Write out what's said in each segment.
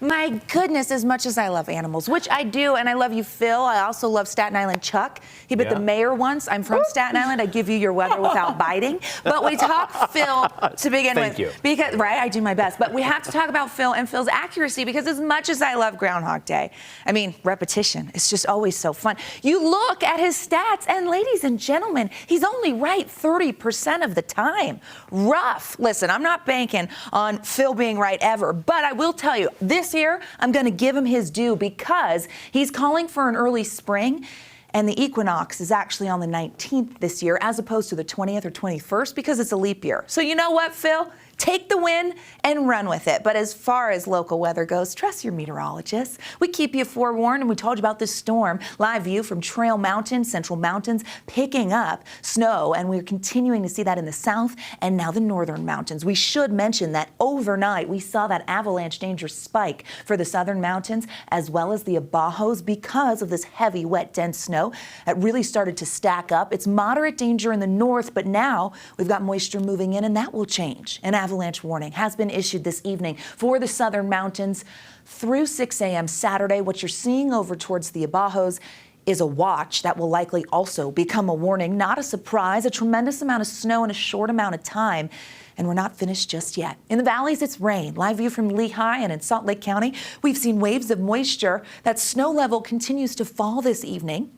My goodness, as much as I love animals, which I do, and I love you, Phil, I also love Staten Island Chuck. He bit the mayor once. I'm from Staten Island. I give you your weather without biting. But we talk Phil to begin with. Thank you. Because, right, I do my best. But we have to talk about Phil and Phil's accuracy, because as much as I love Groundhog Day, I mean, repetition, it's just always so fun. You look at his stats, and ladies and gentlemen, he's only right 30% of the time. Rough. Listen, I'm not banking on Phil being right ever, but I will tell you, this year, I'm going to give him his due, because he's calling for an early spring, and the equinox is actually on the 19th this year, as opposed to the 20th or 21st, because it's a leap year. So you know what, Phil? Take the win and run with it. But as far as local weather goes, trust your meteorologists. We keep you forewarned, and we told you about this storm. Live view from Trail Mountain, Central Mountains, picking up snow, and we're continuing to see that in the south and now the northern mountains. We should mention that overnight we saw that avalanche danger spike for the southern mountains as well as the Abajos because of this heavy, wet, dense snow that really started to stack up. It's moderate danger in the north, but now we've got moisture moving in, and that will change. An avalanche warning has been issued this evening for the southern mountains through 6 a.m. Saturday. What you're seeing over towards the Abajos is a watch that will likely also become a warning. Not a surprise, a tremendous amount of snow in a short amount of time. And we're not finished just yet. In the valleys, it's rain. Live view from Lehigh and in Salt Lake County, we've seen waves of moisture. That snow level continues to fall this evening,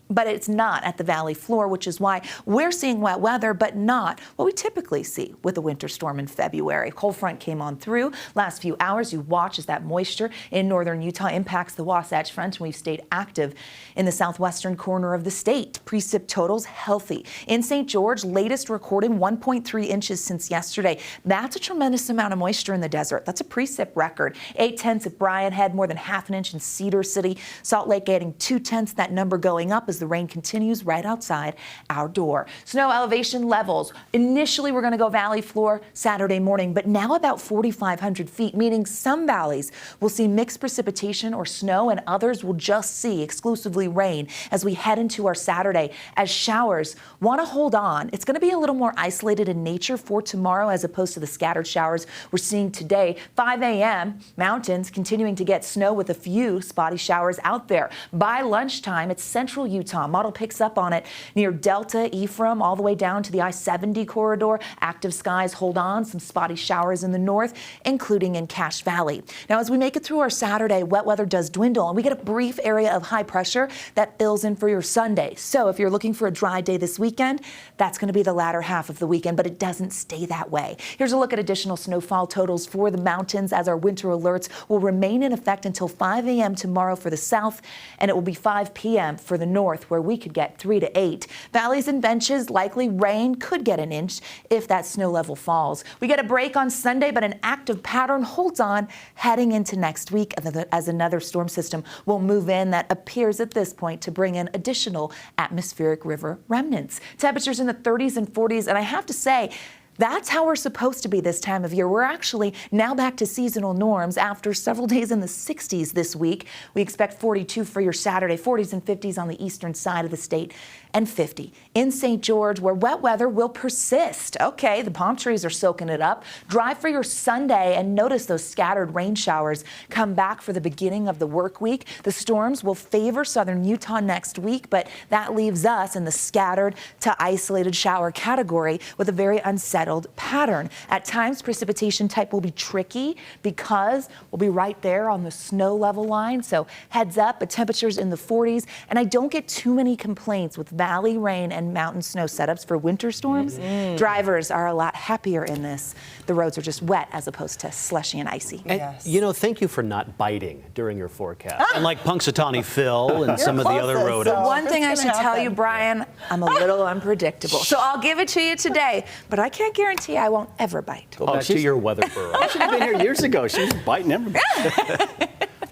but it's not at the valley floor, which is why we're seeing wet weather, but not what we typically see with a winter storm in February. Cold front came on through last few hours. You watch as that moisture in northern Utah impacts the Wasatch Front, and we've stayed active in the southwestern corner of the state. Precip totals healthy. In St. George, latest recorded 1.3 inches since yesterday. That's a tremendous amount of moisture in the desert. That's a precip record. 0.8 at Bryan Head, more than half an inch in Cedar City. Salt Lake getting 0.2, that number going up as the rain continues right outside our door. Snow elevation levels. Initially, we're going to go valley floor Saturday morning, but now about 4,500 feet, meaning some valleys will see mixed precipitation or snow, and others will just see exclusively rain as we head into our Saturday. As showers want to hold on, it's going to be a little more isolated in nature for tomorrow as opposed to the scattered showers we're seeing today. 5 a.m. mountains continuing to get snow with a few spotty showers out there. By lunchtime, it's central Utah. Model picks up on it near Delta, Ephraim, all the way down to the I-70 corridor. Active skies hold on, some spotty showers in the north, including in Cache Valley. Now, as we make it through our Saturday, wet weather does dwindle, and we get a brief area of high pressure that fills in for your Sunday. So if you're looking for a dry day this weekend, that's going to be the latter half of the weekend, but it doesn't stay that way. Here's a look at additional snowfall totals for the mountains, as our winter alerts will remain in effect until 5 a.m. tomorrow for the south, and it will be 5 p.m. for the north, where we could get 3 to 8. Valleys and benches, likely rain, could get an inch if that snow level falls. We get a break on Sunday, but an active pattern holds on heading into next week as another storm system will move in that appears at this point to bring in additional atmospheric river remnants. Temperatures in the 30s and 40s, and I have to say, that's how we're supposed to be this time of year. We're actually now back to seasonal norms after several days in the 60s this week. We expect 42 for your Saturday, 40s and 50s on the eastern side of the state, and 50 in St. George, where wet weather will persist. Okay, the palm trees are soaking it up. Dry for your Sunday, and notice those scattered rain showers come back for the beginning of the work week. The storms will favor southern Utah next week, but that leaves us in the scattered to isolated shower category with a very unsettled pattern. At times, precipitation type will be tricky because we'll be right there on the snow level line. So heads up, but temperatures in the 40s. And I don't get too many complaints with valley rain and mountain snow setups for winter storms. Drivers are a lot happier in this. The roads are just wet as opposed to slushy and icy. And, you know, thank you for not biting during your forecast. Unlike Punxsutawney Phil and some of the other rodents. So one thing I should tell you, Brian, I'm a little unpredictable. So I'll give it to you today, but I can't guarantee I won't ever bite. Go back to your weather burrow. I should have been here years ago. She was biting everybody.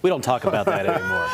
We don't talk about that anymore.